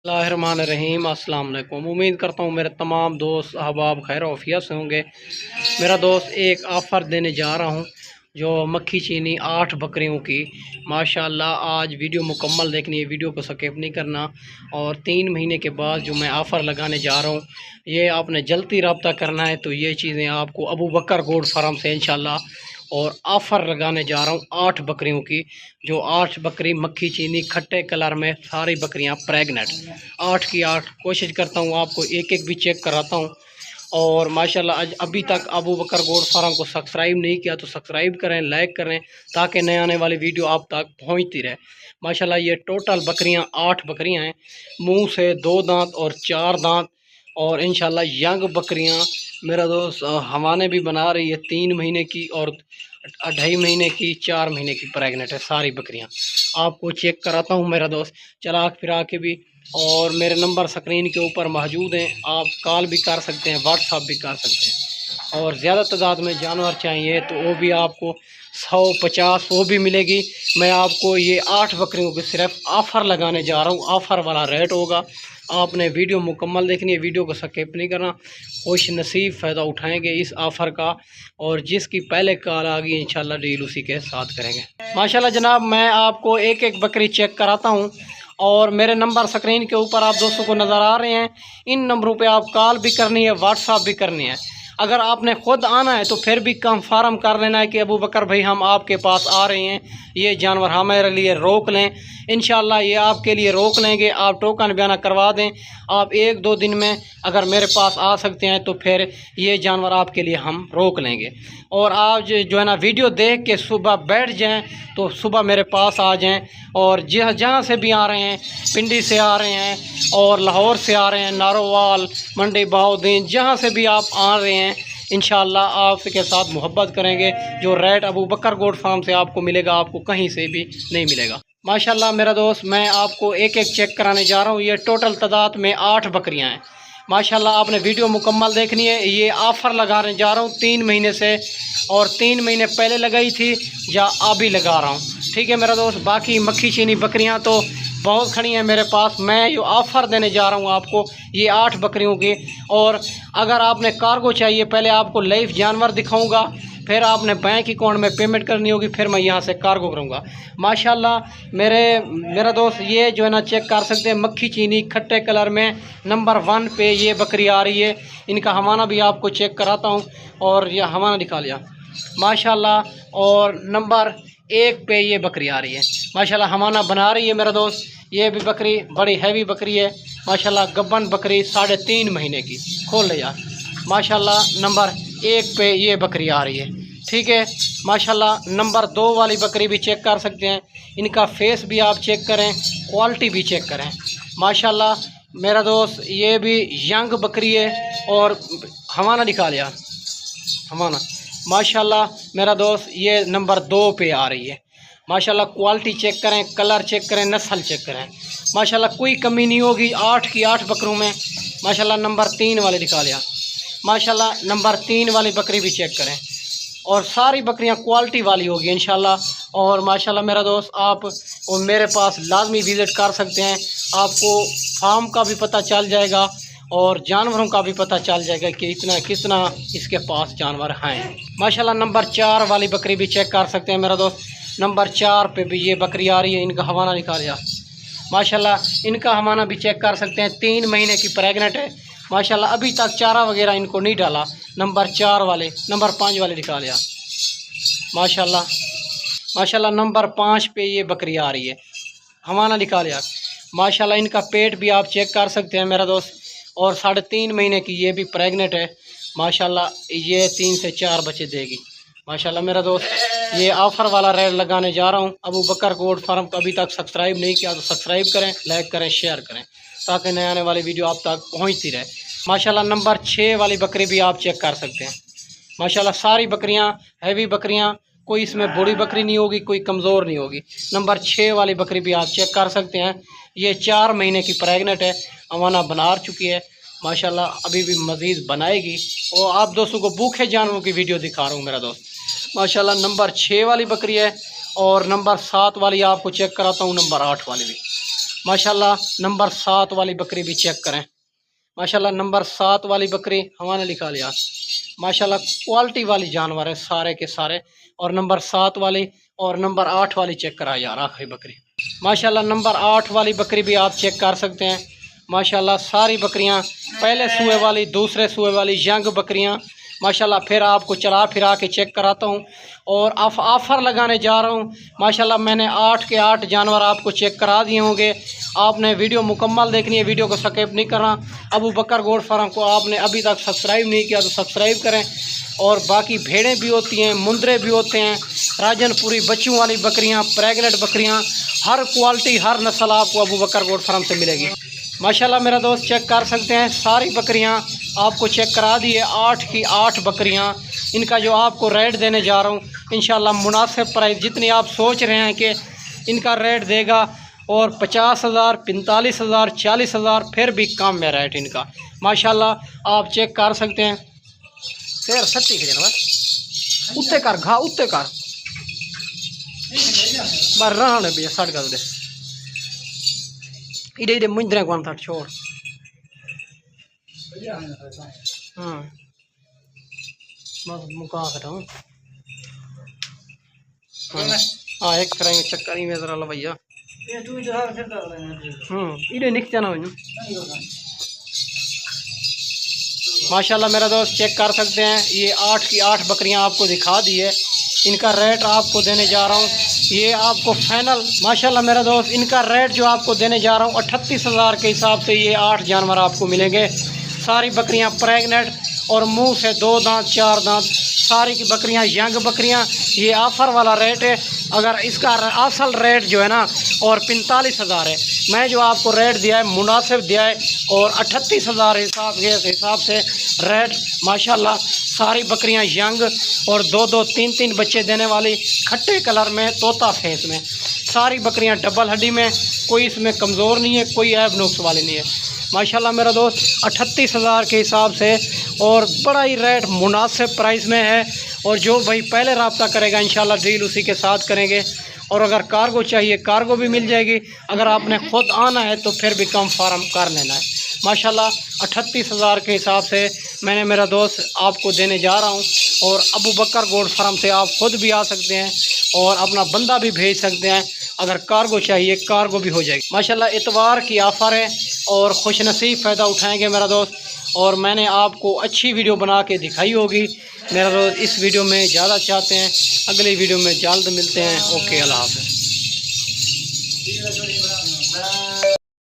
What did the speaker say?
रहीम अस्सलाम वालेकुम। उम्मीद करता हूँ मेरे तमाम दोस्त अहबाब खैर आफियत से होंगे। मेरा दोस्त एक ऑफ़र देने जा रहा हूँ जो मक्खी चीनी 8 बकरियों की माशाल्लाह। आज वीडियो मुकम्मल देखनी है, वीडियो को स्किप नहीं करना। और 3 महीने के बाद जो मैं ऑफ़र लगाने जा रहा हूँ ये आपने जल्दी रब्ता करना है। तो ये चीज़ें आपको अबू बकर गोड फार्म से इंशाल्लाह और ऑफ़र लगाने जा रहा हूँ 8 बकरियों की, जो 8 बकरी मक्खी चीनी खट्टे कलर में, सारी बकरियाँ प्रेग्नेंट 8 की 8। कोशिश करता हूँ आपको एक एक भी चेक कराता हूँ। और माशाल्लाह आज अभी तक अबू बकर गोड फार्म को सब्सक्राइब नहीं किया तो सब्सक्राइब करें, लाइक करें, ताकि नए आने वाली वीडियो आप तक पहुँचती रहे। माशाल्लाह ये टोटल बकरियाँ 8 बकरियाँ हैं, मुँह से 2 दांत और 4 दांत। और इंशाल्लाह यंग बकरियाँ मेरा दोस्त हवाने भी बना रही है, 3 महीने की और 2.5 महीने की, 4 महीने की प्रेग्नेंट है सारी बकरियां। आपको चेक कराता हूं मेरा दोस्त चलाक फिरा के भी। और मेरे नंबर स्क्रीन के ऊपर मौजूद हैं, आप कॉल भी कर सकते हैं, व्हाट्सअप भी कर सकते हैं। और ज़्यादा तादाद में जानवर चाहिए तो वो भी आपको 150 वो भी मिलेगी। मैं आपको ये 8 बकरियों की सिर्फ ऑफ़र लगाने जा रहा हूँ, ऑफ़र वाला रेट होगा। आपने वीडियो मुकम्मल देखनी है, वीडियो को स्किप नहीं करना। खुश नसीब फ़ायदा उठाएंगे इस ऑफ़र का, और जिसकी पहले कॉल आ गई इंशाल्लाह डील उसी के साथ करेंगे। माशाल्लाह जनाब, मैं आपको एक एक बकरी चेक कराता हूँ। और मेरे नंबर स्क्रीन के ऊपर आप दोस्तों को नज़र आ रहे हैं, इन नंबरों पे आप कॉल भी करनी है, व्हाट्सअप भी करनी है। अगर आपने ख़ुद आना है तो फिर भी कंफर्म कर लेना है कि अबू बकर भाई हम आपके पास आ रहे हैं, ये जानवर हमारे लिए रोक लें। इंशाल्लाह ये आपके लिए रोक लेंगे, आप टोकन बयाना करवा दें। आप 1-2 दिन में अगर मेरे पास आ सकते हैं तो फिर ये जानवर आपके लिए हम रोक लेंगे। और आप जो है ना वीडियो देख के सुबह बैठ जाएं तो सुबह मेरे पास आ जाएं। और जहाँ से भी आ रहे हैं, पिंडी से आ रहे हैं और लाहौर से आ रहे हैं, नारोवाल, मंडी, बहाउद्दीन, जहाँ से भी आप आ रहे हैं इंशाल्लाह आपके साथ मोहब्बत करेंगे। जो रेट अबू बकर गोड फार्म से आपको मिलेगा आपको कहीं से भी नहीं मिलेगा। माशाल्लाह मेरा दोस्त, मैं आपको एक एक चेक कराने जा रहा हूँ। ये टोटल तादाद में 8 बकरियाँ हैं माशाल्लाह। आपने वीडियो मुकम्मल देखनी है। ये ऑफ़र लगाने जा रहा हूँ 3 महीने से, और 3 महीने पहले लगाई थी या अभी लगा रहा हूँ, ठीक है मेरा दोस्त। बाकी मक्खी चीनी बकरियाँ तो बहुत खड़ी हैं मेरे पास। मैं ये ऑफ़र देने जा रहा हूँ आपको ये 8 बकरियों की। और अगर आपने कार्गो चाहिए, पहले आपको लाइव जानवर दिखाऊंगा, फिर आपने बैंक अकाउंट में पेमेंट करनी होगी, फिर मैं यहाँ से कार्गो करूँगा। माशाल्लाह मेरा दोस्त ये जो है ना चेक कर सकते हैं, मक्खी चीनी खट्टे कलर में नंबर 1 पे ये बकरी आ रही है। इनका हवाना भी आपको चेक कराता हूँ, और यह हवाना दिखा लिया माशाल्लाह। और नंबर 1 पे ये बकरी आ रही है माशाल्लाह, हवाना बना रही है मेरा दोस्त। ये भी बकरी बड़ी हैवी बकरी है माशाल्लाह, गब्बन बकरी 3.5 महीने की। खोल ले यार माशाल्लाह, नंबर 1 पे ये बकरी आ रही है, ठीक है माशाल्लाह। नंबर 2 वाली बकरी भी चेक कर सकते हैं, इनका फेस भी आप चेक करें, क्वालिटी भी चेक करें माशाल्लाह मेरा दोस्त। ये भी यंग बकरी है। और हवाना दिखा लिया हवाना माशाल्लाह मेरा दोस्त, ये नंबर 2 पे आ रही है माशाल्लाह। क्वालिटी चेक करें, कलर चेक करें, नस्ल चेक करें माशाल्लाह, कोई कमी नहीं होगी 8 की 8 बकरों में माशाल्लाह। नंबर 3 वाले दिखा लिया माशाल्लाह, नंबर 3 वाली बकरी भी चेक करें। और सारी बकरियां क्वालिटी वाली होगी इंशाल्लाह। और माशाल्लाह मेरा दोस्त, आप और मेरे पास लाजमी विज़िट कर सकते हैं, आपको फार्म का भी पता चल जाएगा और जानवरों का भी पता चल जाएगा कि कितना इसके पास जानवर हैं माशाल्लाह। नंबर 4 वाली बकरी भी चेक कर सकते हैं मेरा दोस्त। नंबर 4 पे भी ये बकरी आ रही है, इनका हवाना निकाल माशाल्लाह। इनका हवाना भी चेक कर सकते हैं, 3 महीने की प्रेग्नेंट है माशाल्लाह। अभी तक चारा वगैरह इनको नहीं डाला। नंबर 4 वाले, नंबर 5 वाले दिखा लिया माशाल्लाह माशाल्लाह। नंबर 5 पे ये बकरी आ रही है, हवाना दिखा लिया माशाल्लाह। इनका पेट भी आप चेक कर सकते हैं मेरा दोस्त। और 3.5 महीने की ये भी प्रेग्नेंट है माशाल्लाह। ये 3 से 4 बच्चे देगी माशाल्लाह मेरा दोस्त। ये ऑफ़र वाला रेट लगाने जा रहा हूँ। अबू बकर गोड फार्म को अभी तक सब्सक्राइब नहीं किया तो सब्सक्राइब करें, लाइक करें, शेयर करें, ताकि नए आने वाली वीडियो आप तक पहुँचती रहे माशाल्लाह। नंबर 6 वाली बकरी भी आप चेक कर सकते हैं माशाल्लाह। सारी बकरियां हैवी बकरियां, कोई इसमें बूढ़ी बकरी नहीं होगी, कोई कमज़ोर नहीं होगी। नंबर 6 वाली बकरी भी आप चेक कर सकते हैं। ये 4 महीने की प्रेग्नेंट है, अवाना बना चुकी है माशाल्लाह, अभी भी मज़ीद बनाएगी। और आप दोस्तों को भूखे जानवरों की वीडियो दिखा रहा हूँ मेरा दोस्त माशाल्लाह। नंबर 6 वाली बकरी है। और नंबर 7 वाली आपको चेक कराता हूँ, नंबर 8 वाली भी माशाल्लाह नंबर 7 वाली बकरी भी चेक करें। माशाल्लाह नंबर 7 वाली बकरी हमारे लिखा लिया। माशाल्लाह क्वालिटी वाली जानवर है सारे के सारे। और नंबर 7 वाली और नंबर 8 वाली चेक करा यार आखिरी बकरी। माशाल्लाह नंबर 8 वाली बकरी भी आप चेक कर सकते हैं। माशाल्लाह सारी बकरियां, पहले सूए वाली, दूसरे सूए वाली यंग बकरियां माशाल्लाह। फिर आपको चला फिरा के चेक कराता हूं और ऑफ़र लगाने जा रहा हूं। माशाल्लाह मैंने 8 के 8 जानवर आपको चेक करा दिए होंगे। आपने वीडियो मुकम्मल देखनी है, वीडियो को स्किप नहीं करना। अबू बकर गोट फार्म को आपने अभी तक सब्सक्राइब नहीं किया तो सब्सक्राइब करें। और बाकी भेड़ें भी होती हैं, मुंदरे भी होते हैं, राजनपुरी बच्चों वाली बकरियां, प्रेगनेंट बकरियां, हर क्वालिटी हर नस्ल आपको अबू बकर गोट फार्म से मिलेगी। माशाल्लाह मेरा दोस्त चेक कर सकते हैं सारी बकरियां आपको चेक करा दी है। 8 की 8 बकरियां। इनका जो आपको रेट देने जा रहा हूं इंशाल्लाह मुनासिब प्राइस, जितनी आप सोच रहे हैं कि इनका रेट देगा, और 50,000, 45,000, 40,000 फिर भी कम है रेट इनका। माशाल्लाह आप चेक कर सकते हैं। फिर सच्ची उत्ते कर घा उत्ते कर बार रहने भैया सट कर दे इधे इधे मुंदरे कौन था छोड़। बस मुका कर हाँ एक करेंगे चक्कर ही में जरा ला भैया। इधे निक जाना माशाल्लाह मेरा दोस्त चेक कर सकते हैं। ये 8 की 8 बकरियां आपको दिखा दी है। इनका रेट आपको देने जा रहा हूँ, ये आपको फाइनल माशाल्लाह मेरा दोस्त इनका रेट जो आपको देने जा रहा हूँ 38,000 के हिसाब से ये 8 जानवर आपको मिलेंगे। सारी बकरियां प्रेग्नेंट और मुंह से 2 दांत 4 दांत, सारी की बकरियां यंग बकरियां। ये ऑफ़र वाला रेट है। अगर इसका असल रेट जो है ना और 45,000 है, मैं जो आपको रेट दिया है मुनासिब दिया है और 38,000 हिसाब से रेट। माशाल्लाह सारी बकरियां यंग और 2-2 3-3 बच्चे देने वाली, खट्टे कलर में, तोता फेस में, सारी बकरियां डबल हड्डी में, कोई इसमें कमज़ोर नहीं है, कोई ऐब नुक्स वाली नहीं है। माशाल्लाह मेरा दोस्त 38,000 के हिसाब से और बड़ा ही रेट मुनासिब प्राइस में है। और जो भाई पहले रब्ता करेगा इंशाल्लाह डील उसी के साथ करेंगे। और अगर कार्गो चाहिए कार्गो भी मिल जाएगी। अगर आपने ख़ुद आना है तो फिर भी कम फार्म कर लेना है। माशाल्लाह 38,000 के हिसाब से मैंने मेरा दोस्त आपको देने जा रहा हूँ। और अबू बकर गोट फार्म से आप ख़ुद भी आ सकते हैं और अपना बंदा भी भेज सकते हैं। अगर कार्गो चाहिए कार्गो भी हो जाएगी। माशाल्लाह इतवार की ऑफ़र है और खुशनसीब फ़ायदा उठाएंगे मेरा दोस्त। और मैंने आपको अच्छी वीडियो बना के दिखाई होगी मेरा दोस्त। इस वीडियो में ज़्यादा चाहते हैं, अगली वीडियो में जल्द मिलते हैं। ओके अल्लाह हाफ़िज़।